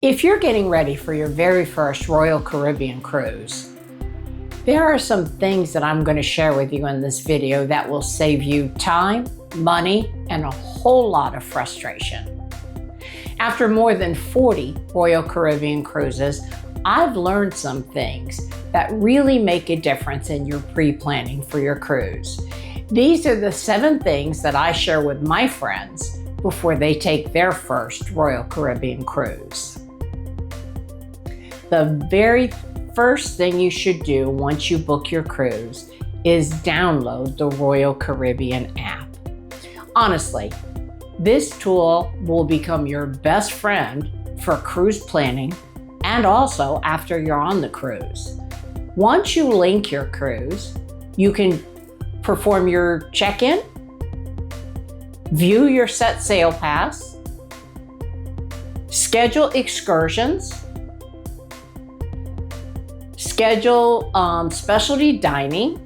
If you're getting ready for your very first Royal Caribbean cruise, there are some things that I'm going to share with you in this video that will save you time, money, and a whole lot of frustration. After more than 40 Royal Caribbean cruises, I've learned some things that really make a difference in your pre-planning for your cruise. These are the 7 things that I share with my friends before they take their first Royal Caribbean cruise. The very first thing you should do once you book your cruise is download the Royal Caribbean app. Honestly, this tool will become your best friend for cruise planning and also after you're on the cruise. Once you link your cruise, you can perform your check-in, view your set sail pass, schedule excursions, schedule specialty dining,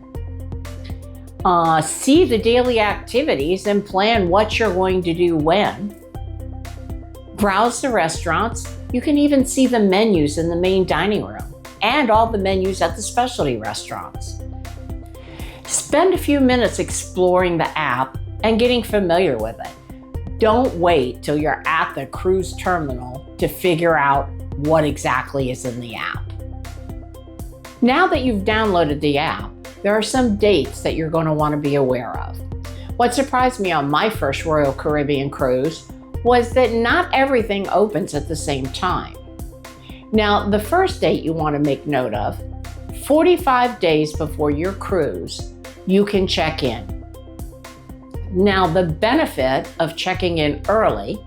see the daily activities and plan what you're going to do when, browse the restaurants. You can even see the menus in the main dining room and all the menus at the specialty restaurants. Spend a few minutes exploring the app and getting familiar with it. Don't wait till you're at the cruise terminal to figure out what exactly is in the app. Now that you've downloaded the app, there are some dates that you're going to want to be aware of. What surprised me on my first Royal Caribbean cruise was that not everything opens at the same time. Now, the first date you want to make note of, 45 days before your cruise, you can check in. Now, the benefit of checking in early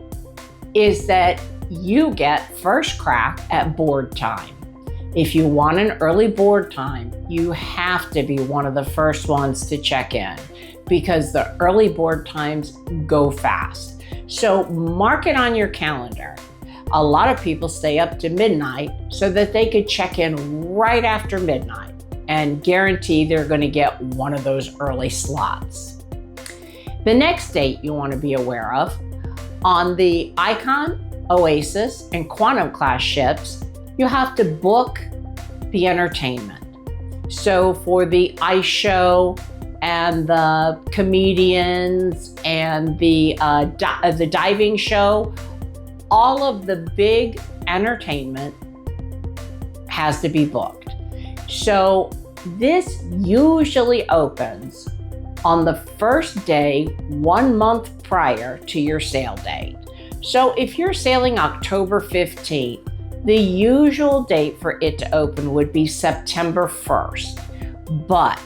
is that you get first crack at board time. If you want an early board time, you have to be one of the first ones to check in because the early board times go fast. So mark it on your calendar. A lot of people stay up to midnight so that they could check in right after midnight and guarantee they're going to get one of those early slots. The next date you want to be aware of, on the Icon, Oasis, and Quantum class ships, you have to book the entertainment. So for the ice show and the comedians and the diving show, all of the big entertainment has to be booked. So this usually opens on the first day 1 month prior to your sail date. So if you're sailing October 15th, the usual date for it to open would be September 1st, but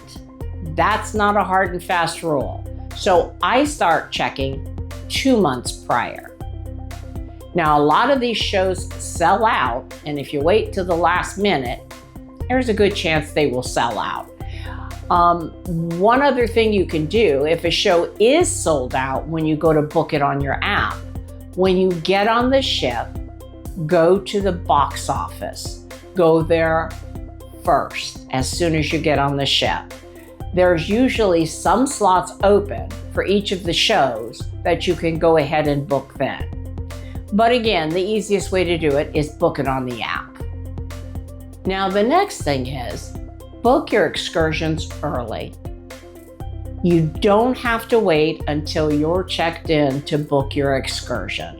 that's not a hard and fast rule. So I start checking 2 months prior. Now, a lot of these shows sell out, and if you wait till the last minute, there's a good chance they will sell out. One other thing you can do, if a show is sold out when you go to book it on your app, when you get on the ship, go to the box office. Go there first as soon as you get on the ship. There's usually some slots open for each of the shows that you can go ahead and book then. But again, the easiest way to do it is book it on the app. Now, the next thing is book your excursions early. You don't have to wait until you're checked in to book your excursion.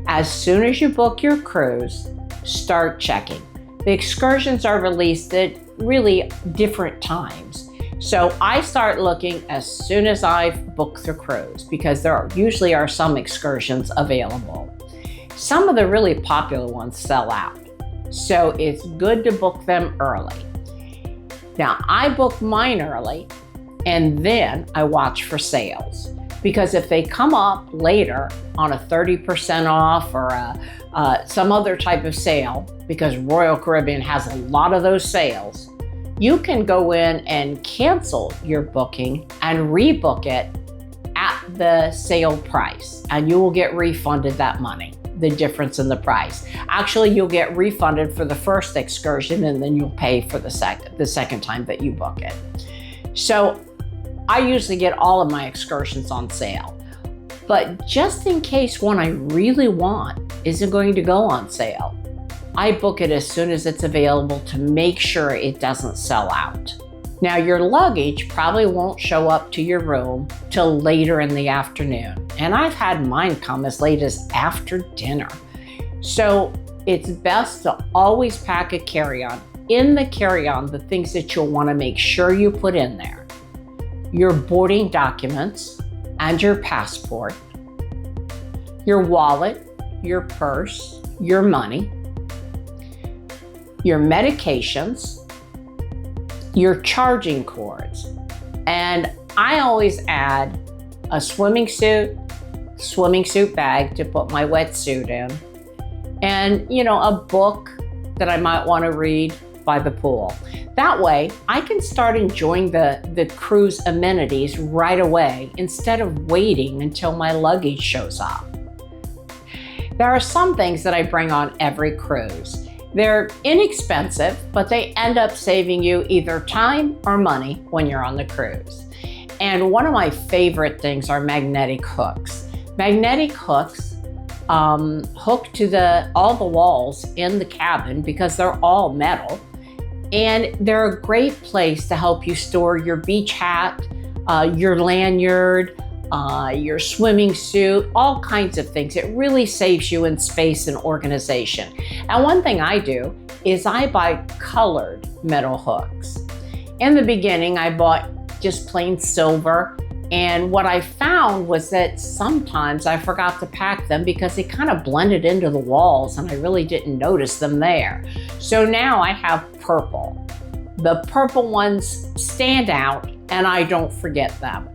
As soon as you book your cruise, start checking. The excursions are released at really different times. So I start looking as soon as I've booked the cruise because there usually are some excursions available. Some of the really popular ones sell out, so it's good to book them early. Now, I book mine early and then I watch for sales. Because if they come up later on a 30% off or some other type of sale, because Royal Caribbean has a lot of those sales, you can go in and cancel your booking and rebook it at the sale price, and you will get refunded that money, the difference in the price. Actually, you'll get refunded for the first excursion and then you'll pay for the second time that you book it. So I usually get all of my excursions on sale, but just in case one I really want isn't going to go on sale. I book it as soon as it's available to make sure it doesn't sell out. Now, your luggage probably won't show up to your room till later in the afternoon, and I've had mine come as late as after dinner. So it's best to always pack a carry-on. In the carry-on, the things that you'll want to make sure you put in there: your boarding documents and your passport, your wallet, your purse, your money, your medications, your charging cords. And I always add a swimming suit bag to put my wetsuit in, and a book that I might want to read by the pool. That way I can start enjoying the cruise amenities right away instead of waiting until my luggage shows up. There are some things that I bring on every cruise. They're inexpensive, but they end up saving you either time or money when you're on the cruise. And one of my favorite things are magnetic hooks. Magnetic hooks hook to all the walls in the cabin because they're all metal. And they're a great place to help you store your beach hat, your lanyard, your swimming suit, all kinds of things. It really saves you in space and organization. And one thing I do is I buy colored metal hooks. In the beginning, I bought just plain silver. And what I found was that sometimes I forgot to pack them because they kind of blended into the walls and I really didn't notice them there. So now I have purple. The purple ones stand out and I don't forget them.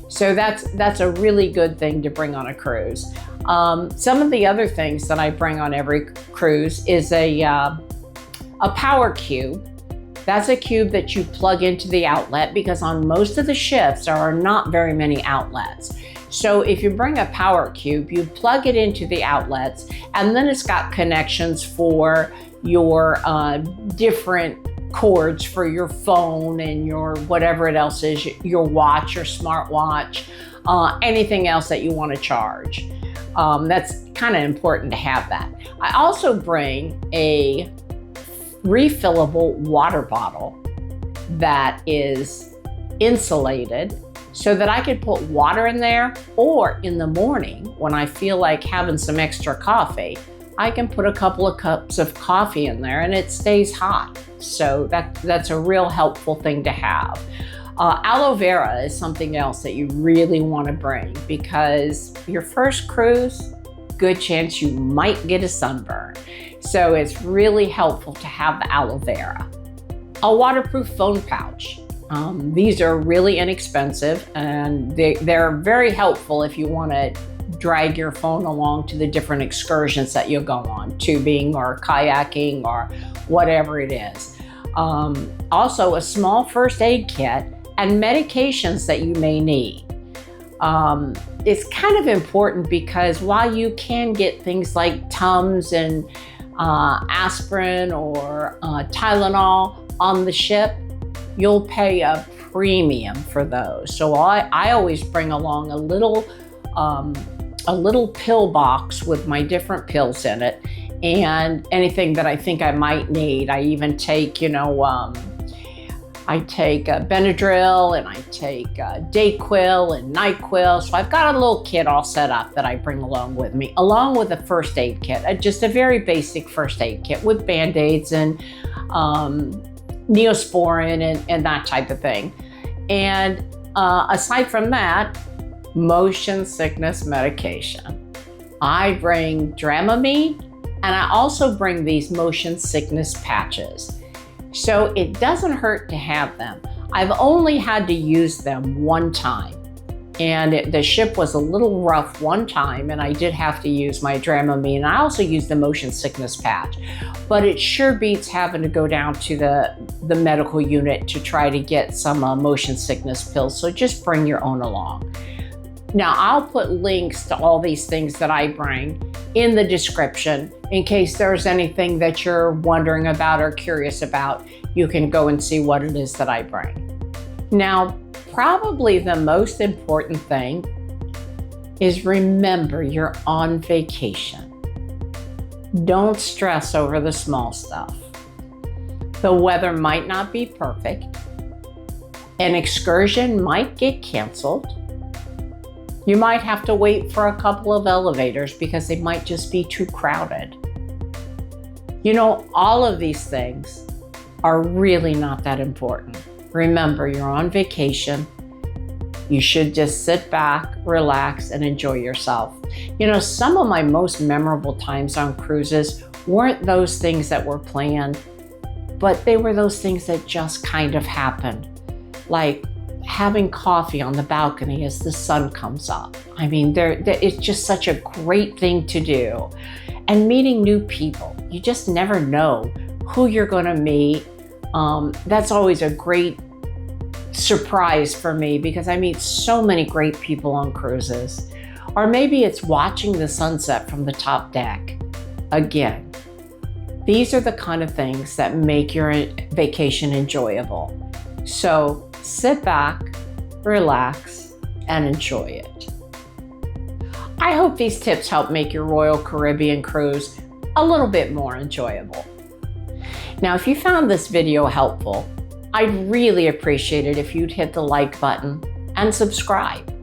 So that's a really good thing to bring on a cruise. Some of the other things that I bring on every cruise is a power cube. That's a cube that you plug into the outlet because on most of the ships there are not very many outlets. So if you bring a power cube, you plug it into the outlets, and then it's got connections for your different cords for your phone and your whatever it else is, your watch, your smartwatch, anything else that you want to charge. That's kind of important to have that. I also bring a refillable water bottle that is insulated so that I could put water in there, or in the morning when I feel like having some extra coffee, I can put a couple of cups of coffee in there and it stays hot. So that's a real helpful thing to have. Aloe vera is something else that you really want to bring because your first cruise, good chance you might get a sunburn. So it's really helpful to have the aloe vera. A waterproof phone pouch. These are really inexpensive and they're very helpful if you want to drag your phone along to the different excursions that you'll go on, tubing or kayaking or whatever it is. Also a small first aid kit and medications that you may need. It's kind of important because while you can get things like Tums and aspirin or Tylenol on the ship, you'll pay a premium for those. So I always bring along a little pill box with my different pills in it and anything that I think I might need. I even take, I take Benadryl and I take Dayquil and NyQuil. So I've got a little kit all set up that I bring along with me, along with a first aid kit, just a very basic first aid kit with Band-Aids and Neosporin and that type of thing. And aside from that, motion sickness medication. I bring Dramamine and I also bring these motion sickness patches. So it doesn't hurt to have them. I've only had to use them one time. And the ship was a little rough one time and I did have to use my Dramamine. I also used the motion sickness patch. But it sure beats having to go down to the medical unit to try to get some motion sickness pills. So just bring your own along. Now I'll put links to all these things that I bring in the description in case there's anything that you're wondering about or curious about. You can go and see what it is that I bring. Now, probably the most important thing is remember you're on vacation. Don't stress over the small stuff. The weather might not be perfect. An excursion might get canceled. You might have to wait for a couple of elevators because they might just be too crowded. You know, all of these things are really not that important. Remember, you're on vacation. You should just sit back, relax, and enjoy yourself. You know, some of my most memorable times on cruises weren't those things that were planned, but they were those things that just kind of happened. Like having coffee on the balcony as the sun comes up. I mean, it's just such a great thing to do. And meeting new people. You just never know who you're going to meet. That's always a great surprise for me because I meet so many great people on cruises. Or maybe it's watching the sunset from the top deck. Again, these are the kind of things that make your vacation enjoyable. So sit back, relax, and enjoy it. I hope these tips help make your Royal Caribbean cruise a little bit more enjoyable. Now, if you found this video helpful, I'd really appreciate it if you'd hit the like button and subscribe.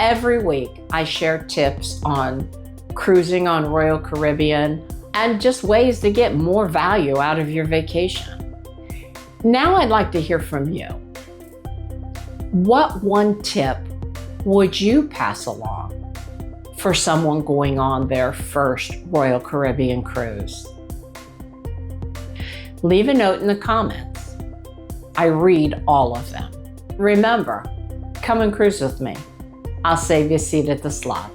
Every week, I share tips on cruising on Royal Caribbean and just ways to get more value out of your vacation. Now I'd like to hear from you. What one tip would you pass along for someone going on their first Royal Caribbean cruise? Leave a note in the comments. I read all of them. Remember, come and cruise with me. I'll save you a seat at the slot.